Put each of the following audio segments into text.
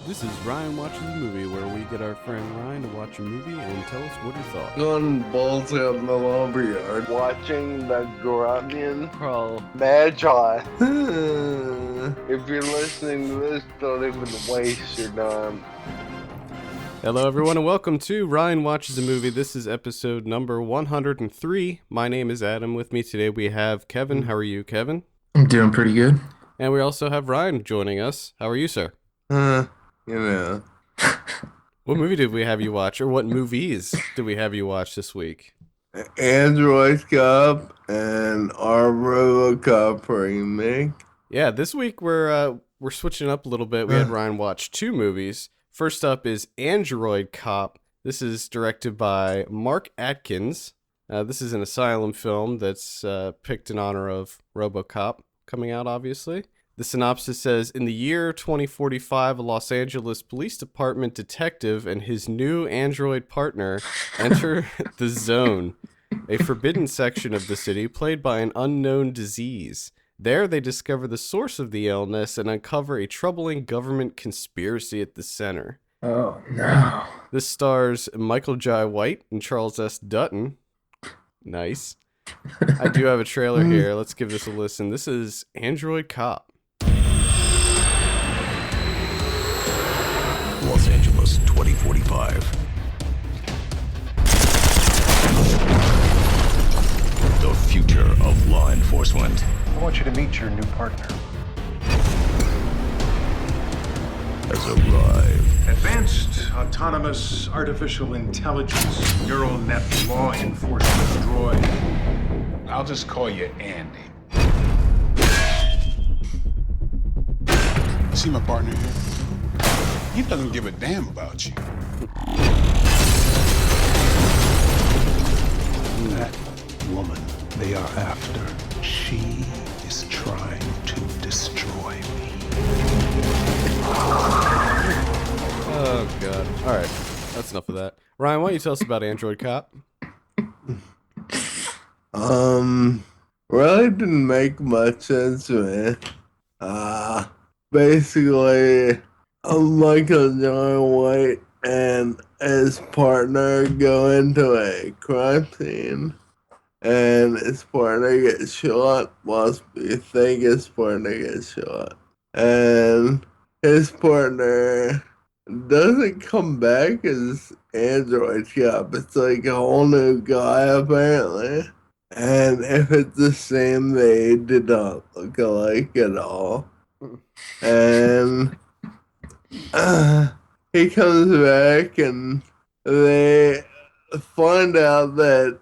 This is Ryan Watches a Movie, where we get our friend Ryan to watch a movie and tell us what he thought. Going balls out in the lumberyard. Watching the Grunion crawl Magi. If you're listening to this, don't even waste your time. Hello, everyone, and welcome to Ryan Watches a Movie. This is episode number 103. My name is Adam. With me today, we have Kevin. How are you, Kevin? I'm doing pretty good. And we also have Ryan joining us. How are you, sir? You know. What movie did we have you watch, or what movies did we have you watch this week? Android Cop and our Robocop Remake. Yeah, this week we're switching up a little bit. We had Ryan watch two movies. First up is Android Cop. This is directed by Mark Atkins. This is an asylum film that's picked in honor of Robocop coming out, obviously. The synopsis says, in the year 2045, a Los Angeles Police Department detective and his new android partner enter the Zone, a forbidden section of the city played by an unknown disease. There, they discover the source of the illness and uncover a troubling government conspiracy at the center. Oh, no. This stars Michael Jai White and Charles S. Dutton. Nice. I do have a trailer here. Let's give this a listen. This is Android Cop. Los Angeles 2045. The future of law enforcement I want you to meet your new partner. has arrived. Advanced autonomous artificial intelligence neural net law enforcement droid. I'll just call you Andy. See my partner here? He doesn't give a damn about you. That woman they are after, she is trying to destroy me. Oh, God. All right. That's enough of that. Ryan, why don't you tell us about Android Cop? Really didn't make much sense to me. Basically, Michael Jai White and his partner go into a crime scene, and his partner gets shot whilst we think his partner gets shot. And his partner doesn't come back as Android Cop. It's like a whole new guy, apparently. And if it's the same, they did not look alike at all. And he comes back, and they find out that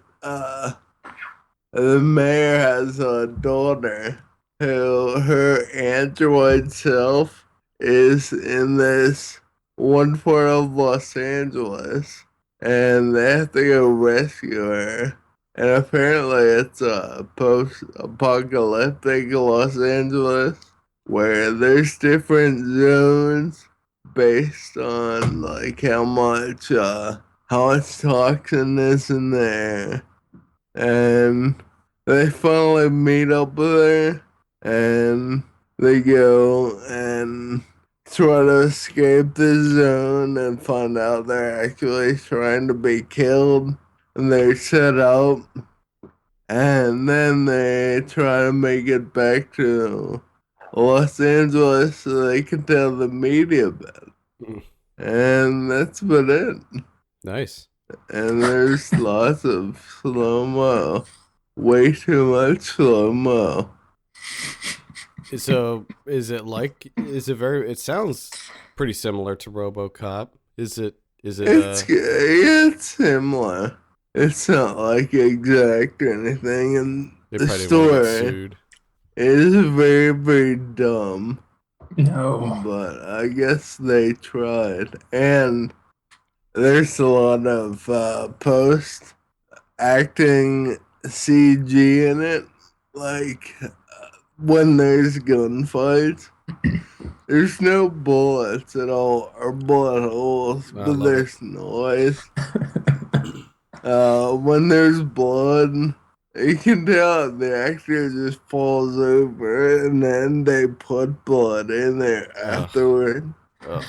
the mayor has a daughter who her android self is in this one part of Los Angeles, and they have to go rescue her. And apparently it's a post-apocalyptic Los Angeles where there's different zones based on like how much toxin is in there. And they finally meet up with her, and they go and try to escape the zone and find out they're actually trying to be killed. And they're set up, and then they try to make it back to Los Angeles so they can tell the media about it. And that's about it. Nice. And there's lots of slow-mo. Way too much slow-mo. So, it sounds pretty similar to RoboCop. It's similar. It's not like exact or anything, and They the probably won't get story sued. is very, very dumb. No. But I guess they tried. And there's a lot of post-acting CG in it. Like, when there's gunfights, there's no bullets at all, or bullet holes, I but love there's noise. When there's blood, you can tell the actor just falls over and then they put blood in there afterward. Ugh.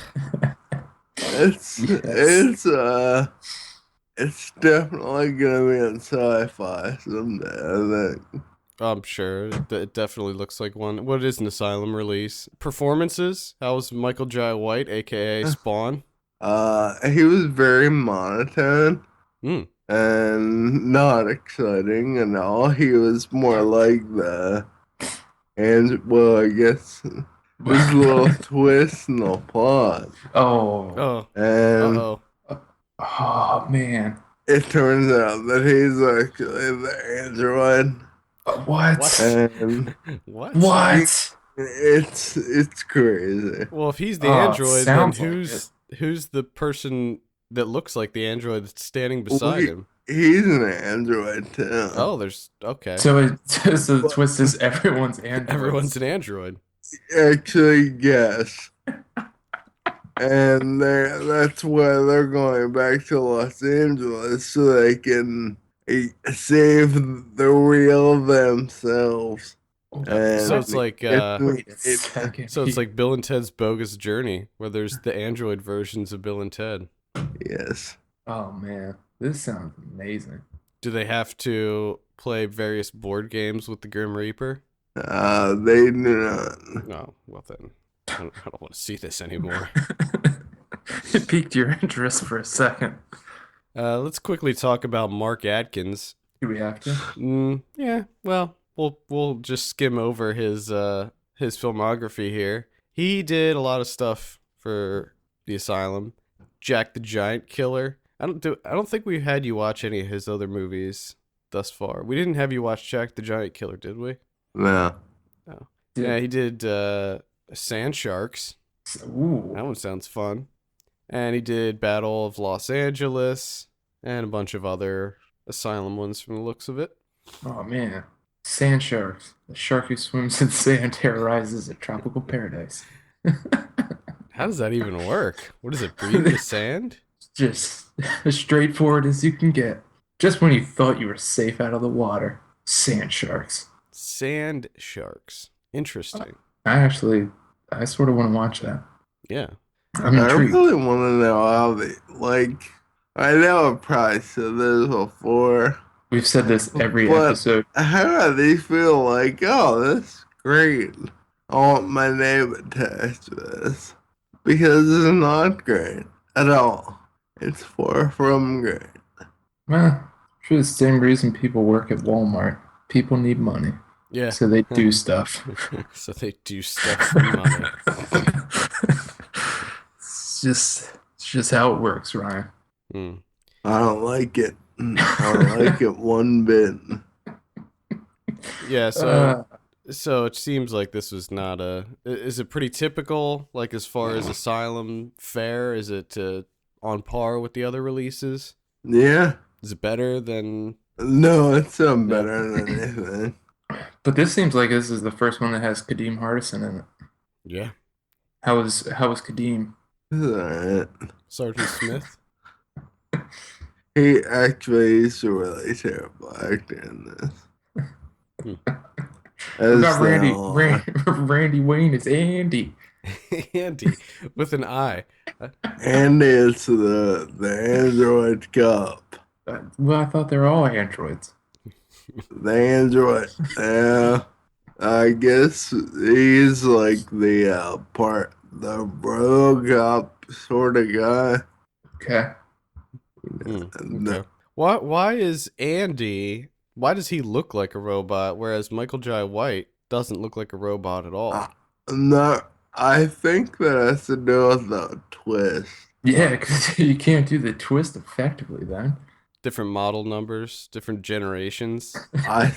It's definitely gonna be in sci-fi someday, I think. I'm sure it definitely looks like one. What is an Asylum release? Performances? How was Michael Jai White, aka Spawn? He was very monotone Hmm. and not exciting at all. He was more like I guess there's a little twist in the plot. Oh. Oh. And Uh-oh. Oh, man. it turns out that he's actually the android. What? And What? What? it's crazy. Well, if he's the Oh, android, then sounds like who's the person that looks like the android that's standing beside him? He's an android too. Oh, there's okay. So the twist is everyone's androids. Everyone's an android. Actually, yes. And that's why they're going back to Los Angeles so they can save the real themselves. And So it's like Wait a second. so it's like Bill and Ted's Bogus Journey, where there's the android versions of Bill and Ted. yes. Oh, man. This sounds amazing. Do they have to play various board games with the Grim Reaper? They do not. No. Well then, I don't want to see this anymore. It piqued your interest for a second. Let's quickly talk about Mark Adkins. Do we have to? Yeah. Well, we'll just skim over his filmography here. He did a lot of stuff for the Asylum. Jack the Giant Killer. I don't think we had you watch any of his other movies thus far. We didn't have you watch Jack the Giant Killer, did we? No. No. Yeah, he did Sand Sharks. Ooh. That one sounds fun. And he did Battle of Los Angeles and a bunch of other Asylum ones from the looks of it. Oh, man. Sand sharks. The shark who swims in sand terrorizes a tropical paradise. How does that even work? What does it breathe the sand? Just as straightforward as you can get. Just when you thought you were safe out of the water. Sand sharks. Sand Sharks. Interesting. I sort of want to watch that. Yeah. I'm I intrigued. really want to know how I know I probably said this before. We've said this every But- episode. How do they feel like, oh, that's great. I want my name attached to this. Because it's not great at all. It's far from great. Well, for the same reason people work at Walmart. People need money. Yeah. So they do stuff. So they do stuff for money. It's just how it works, Ryan. Hmm. I don't like it. I don't like it one bit. Yeah, so it seems like this was not is it pretty typical, like as far as Asylum fare? Is it on par with the other releases? Yeah. Is it better than... No, it's better than anything. But this seems like this is the first one that has Kadeem Hardison in it. Yeah. How was Kadeem? It's alright. Sergeant Smith? He actually is a really terrible actor in this. Hmm. We got Randy. So, Randy Wayne is Andy. Andy, with an I. and it's the Android Cup. Well, I thought they're all androids. The Android. Yeah. I guess he's like the Robocop sort of guy. Okay. Okay. Why is Andy... Why does he look like a robot, whereas Michael Jai White doesn't look like a robot at all? No, I think that has to do with the twist. Yeah, because you can't do the twist effectively then. Different model numbers, different generations. I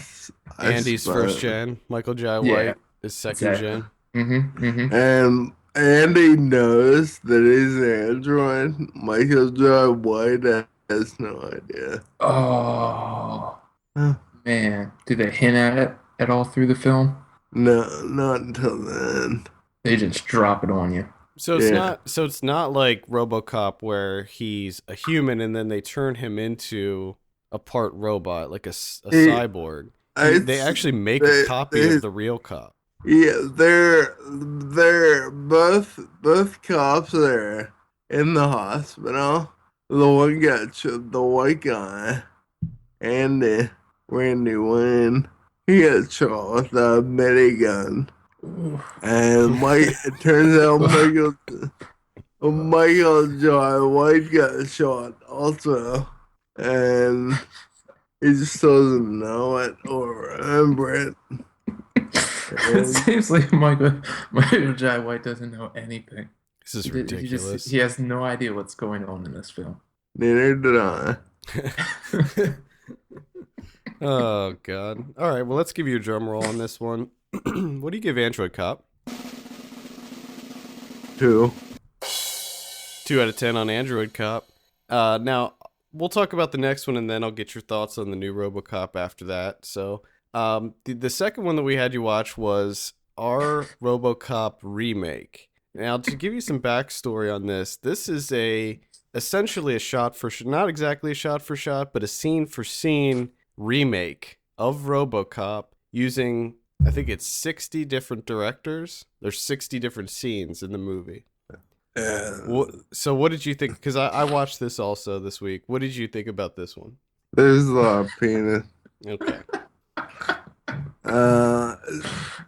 Andy's suppose. first gen, Michael Jai Yeah, White is second exactly. gen. Mm-hmm. And Andy knows that he's an android. Michael Jai White has no idea. Oh, Huh. man. Do they hint at it at all through the film? No, not until then. They just drop it on you. So it's Yeah. not like RoboCop where he's a human and then they turn him into a part robot, like a cyborg. They actually make a copy of the real cop. Yeah, they're both cops are in the hospital. The one got shot, the white guy, Andy Randy Wayne. He got shot with a minigun, and it turns out Michael John White got shot also, and he just doesn't know it or remember it. It seems like Michael Jai White doesn't know anything. This is He ridiculous. he has no idea what's going on in this film. Neither did I. Oh God! All right, well, let's give you a drum roll on this one. What do you give Android Cop? 2. 2 out of 10 on Android Cop. Now we'll talk about the next one, and then I'll get your thoughts on the new RoboCop after that. So, the second one that we had you watch was our RoboCop remake. Now, to give you some backstory on this is essentially a shot for not exactly a shot for shot, but a scene for scene remake of RoboCop using, I think it's 60 different directors. There's 60 different scenes in the movie. So what did you think? Because I watched this also this week. What did you think about this one? There's a lot of penis. Okay. A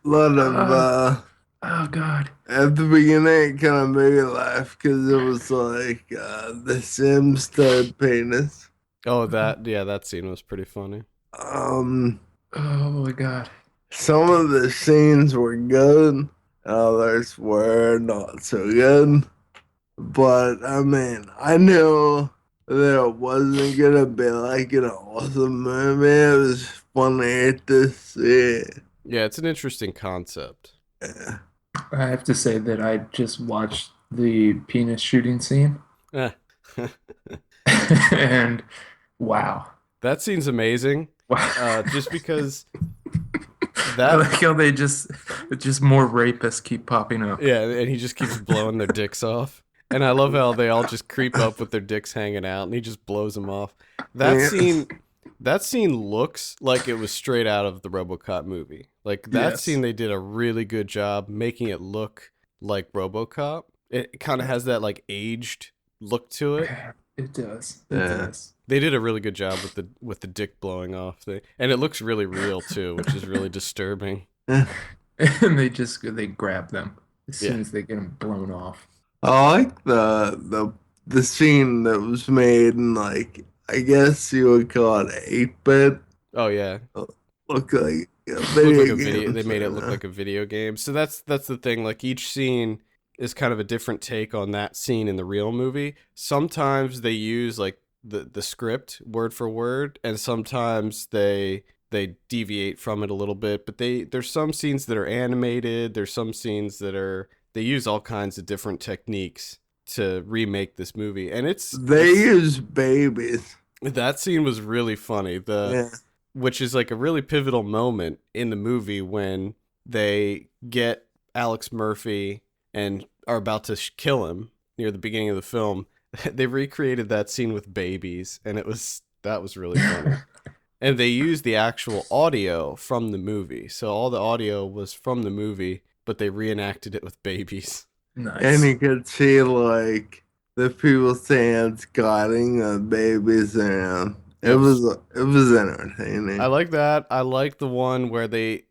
lot of Oh God. at the beginning it kind of made me laugh because it was like the Sims type penis. Oh, that scene was pretty funny. Oh my God. Some of the scenes were good, others were not so good. But I mean, I knew that it wasn't gonna be like an awesome movie. It was funny to see. Yeah, it's an interesting concept. Yeah. I have to say that I just watched the penis shooting scene, Eh. and wow. That scene's amazing. Wow. Just because I that. like how just more rapists keep popping up. Yeah, and he just keeps blowing their dicks off. And I love how they all just creep up with their dicks hanging out, and he just blows them off. That scene looks like it was straight out of the RoboCop movie. Like that Yes. scene, they did a really good job making it look like RoboCop. It kind of has that like aged look to it. It does. It Yeah. does. They did a really good job with the dick blowing off thing, and it looks really real too, which is really disturbing. And they grab them as soon Yeah. as they get them blown off. I like the scene that was made in, like, I guess you would call it 8-bit. Oh yeah, Look like a looked video like a video. game. They made it look like a video game. So that's the thing. Like each scene is kind of a different take on that scene in the real movie. Sometimes they use like the script word for word, and sometimes they deviate from it a little bit. But there's some scenes that are animated. There's some scenes that they use all kinds of different techniques to remake this movie, and They use babies. that scene was really funny. Yeah. Which is like a really pivotal moment in the movie when they get Alex Murphy and are about to kill him near the beginning of the film. They recreated that scene with babies, and that was really funny. And they used the actual audio from the movie, so all the audio was from the movie, but they reenacted it with babies. Nice. And you could see, like, the people saying guiding the babies around. It was entertaining. I like that. I like the one where the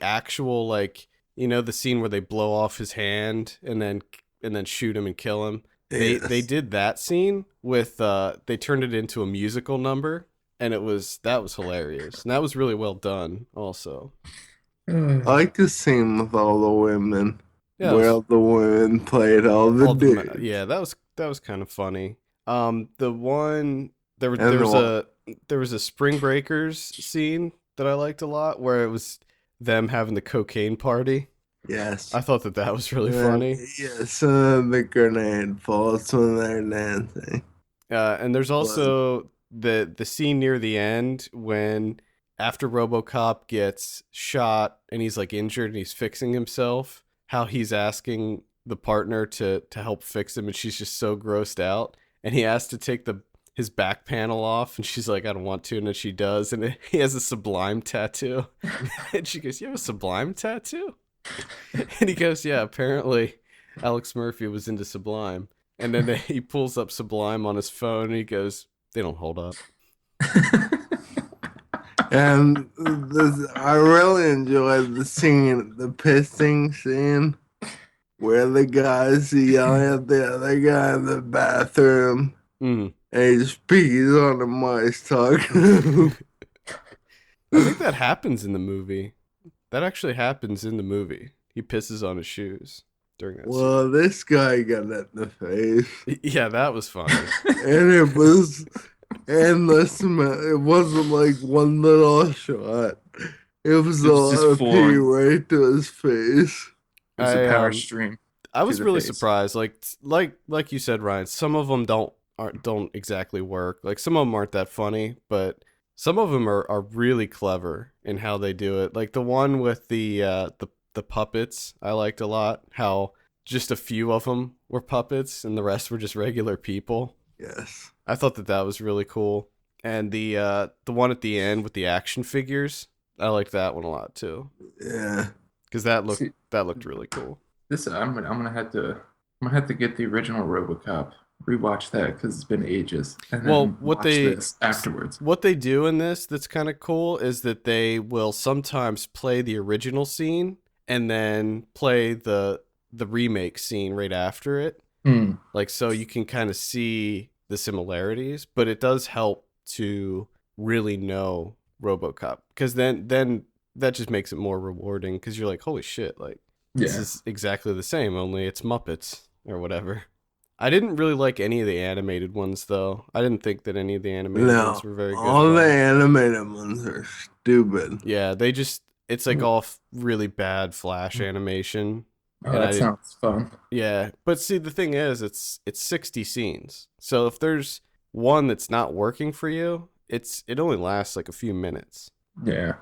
actual, like, you know, the scene where they blow off his hand and then shoot him and kill him. Yes. They did that scene with they turned it into a musical number, and that was hilarious. And that was really well done also. I like the scene with all the women. Yeah, where the women played all the all the- dudes. yeah, that was kind of funny. The one there And was a Spring Breakers scene that I liked a lot, where it was them having the cocaine party. Yes. I thought that was really funny. Yes, the grenade falls when they're dancing. And there's also the scene near the end when after RoboCop gets shot and he's like injured and he's fixing himself, how he's asking the partner to help fix him, and she's just so grossed out, and he has to take his back panel off, and she's like, I don't want to, and then she does, and he has a Sublime tattoo. And she goes, you have a Sublime tattoo? And he goes, yeah, apparently Alex Murphy was into Sublime. And then he pulls up Sublime on his phone and he goes, they don't hold up. And I really enjoyed the scene, the pissing scene, where the guy's yelling at the other guy in the bathroom. Mm. And he just pees on the mice talking. I think that happens in the movie. That actually happens in the movie. He pisses on his shoes during that Well, this guy got it in the face. scene. Yeah, that was funny. And it was, and listen, it wasn't like one little shot. It was It a was just lot of full pee on. right to his face. It's a power I stream. was the really face. surprised. Like you said, Ryan. Some of them don't exactly work. Like some of them aren't that funny, but some of them are really clever in how they do it. Like the one with the puppets, I liked a lot. How just a few of them were puppets and the rest were just regular people. Yes. I thought that was really cool. And the one at the end with the action figures, I liked that one a lot too. Yeah. Because that See- looked really cool. This I'm gonna have to get the original RoboCop, rewatch that because it's been ages, and then Well, what watch they- this afterwards. What they do in this that's kind of cool is that they will sometimes play the original scene and then play the remake scene right after it. Hmm. Like so you can kind of see the similarities, but it does help to really know RoboCop because then that just makes it more rewarding because you're like, holy shit, like this Yeah. is exactly the same, only it's Muppets or whatever. I didn't really like any of the animated ones though. I didn't think that any of the animated No. ones were very good. All at the all. animated ones are stupid. Yeah, it's like all really bad Flash animation. Oh, And I that didn't- sounds fun. Yeah, but see the thing is it's 60 scenes. So if there's one that's not working for you, it only lasts like a few minutes. Yeah.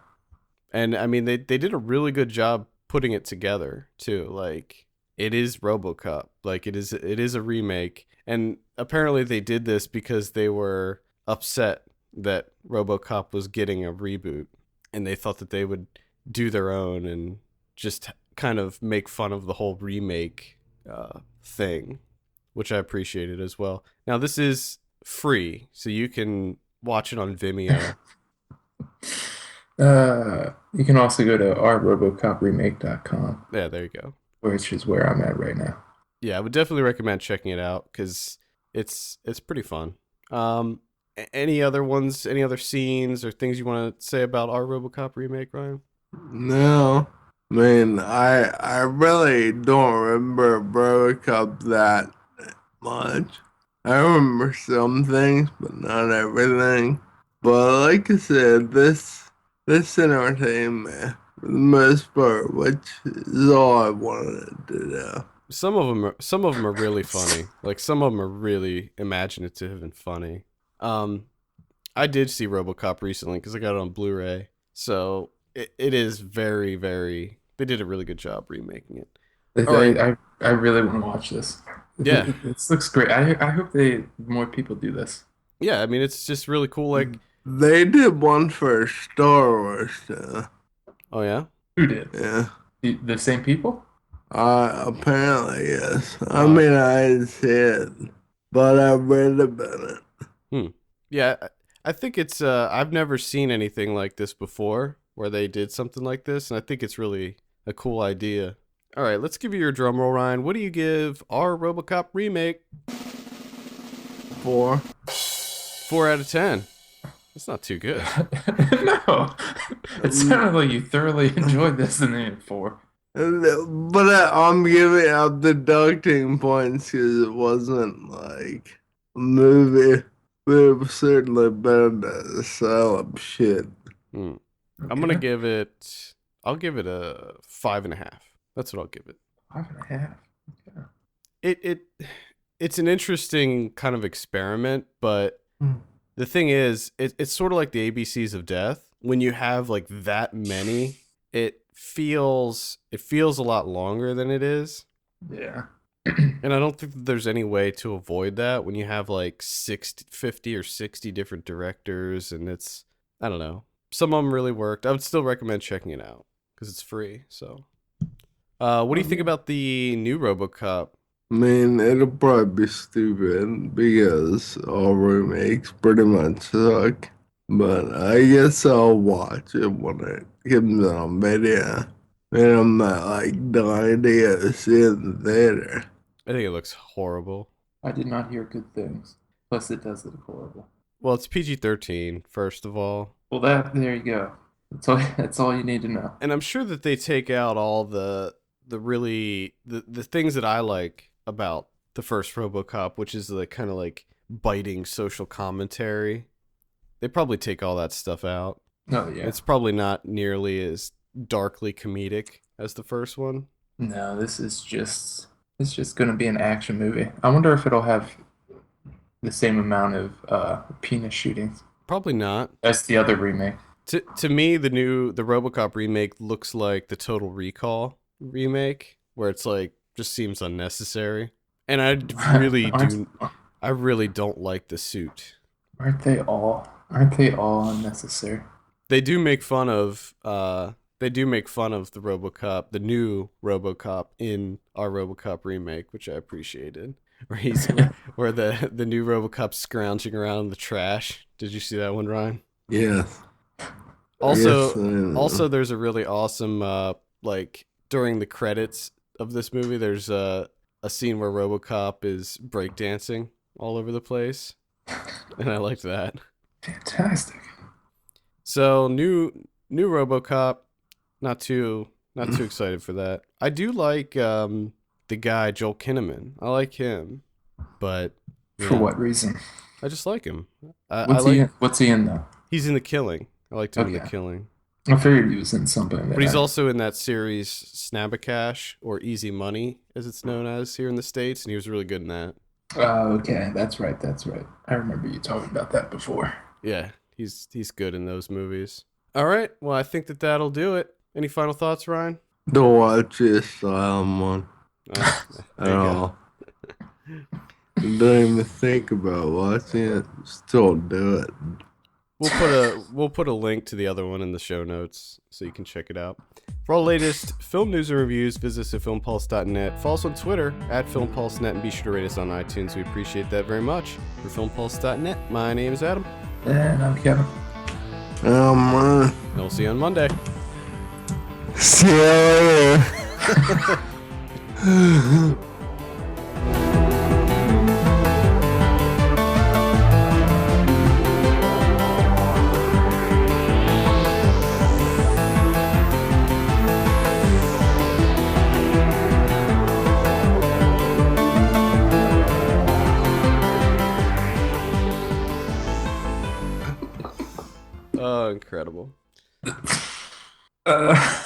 And I mean they did a really good job putting it together too. Like it is RoboCop. Like it is a remake. And apparently they did this because they were upset that RoboCop was getting a reboot and they thought that they would do their own and just kind of make fun of the whole remake thing, which I appreciated as well. Now this is free, so you can watch it on Vimeo. You can also go to ourrobocopremake.com, Yeah, there you go. which is where I'm at right now. Yeah, I would definitely recommend checking it out because it's pretty fun. Any other ones, any other scenes or things you want to say about our RoboCop remake, Ryan? No. I mean, I really don't remember RoboCop that much. I remember some things, but not everything. But like I said, this entertainment for the most part, which is all I wanted to do. Some of them are really funny. Like some of them are really imaginative and funny. I did see RoboCop recently because I got it on Blu-ray. So it is very, very. They did a really good job remaking it. All right. I really want to watch this. Yeah. This looks great. I hope more people do this. Yeah, I mean it's just really cool. Like, They did one for Star Wars, too. oh yeah, Who did? Yeah. The same people? Apparently, yes. I mean, I didn't see it, but I read about it. yeah. I think it's. I've never seen anything like this before, where they did something like this, and I think it's really a cool idea. All right, let's give you your drum roll, Ryan. What do you give our RoboCop remake? 4. 4 out of 10. That's not too good. No. It sounded like you thoroughly enjoyed this and then 4. But I'm giving out deducting points because it wasn't like a movie, but it was certainly better than Salem shit. I'm gonna give it. I'll give it a 5.5. That's what I'll give it. 5.5. It's an interesting kind of experiment, but the thing is, it's sort of like the ABCs of death. When you have like that many, it feels a lot longer than it is. Yeah. And I don't think that there's any way to avoid that when you have like 50 or 60 different directors, and it's, I don't know. Some of them really worked. I would still recommend checking it out because it's free. So What do you think about the new RoboCop? I mean, it'll probably be stupid because all remakes pretty much suck. But I guess I'll watch it when it comes on video. And I'm not like dying to go see it in the theater. I think it looks horrible. I did not hear good things. Plus, it does look horrible. Well, it's PG-13, first of all. Well, there you go. That's all you need to know. And I'm sure that they take out all the things that I like about the first RoboCop, which is the kind of like biting social commentary. They probably take all that stuff out. Oh yeah. It's probably not nearly as darkly comedic as the first one. No, it's just gonna be an action movie. I wonder if it'll have the same amount of penis shootings Probably not. as the other remake. To me, the RoboCop remake looks like the Total Recall remake, where it's like just seems unnecessary. And I really don't like the suit. Aren't they all unnecessary? They do make fun of the RoboCop, the new RoboCop in our RoboCop remake, which I appreciated. Where the new RoboCop's scrounging around the trash. Did you see that one, Ryan? Yes. Also, there's a really awesome like during the credits of this movie, there's a scene where RoboCop is breakdancing all over the place, and I liked that. Fantastic. So new RoboCop, not too excited for that. I do like the guy Joel Kinnaman. I like him, but For what reason? I just like him. What's he in though? He's in The Killing. I liked him in The Okay. Killing. I figured he was in something. But he's also in that series Snabacash, or Easy Money, as it's known as here in the States, and he was really good in that. Oh, okay. That's right. I remember you talking about that before. Yeah, he's good in those movies. All right, well, I think that'll do it. Any final thoughts, Ryan? Don't watch this Asylum one There at you go. all. Don't even think about watching it. Just don't do it. We'll put a link to the other one in the show notes so you can check it out. For all the latest film news and reviews, visit us at filmpulse.net. Follow us on Twitter at filmpulse.net, and be sure to rate us on iTunes. We appreciate that very much. For filmpulse.net, my name is Adam, And I'm Kevin. and we'll see you on Monday. See you later. Oh, incredible. Uh...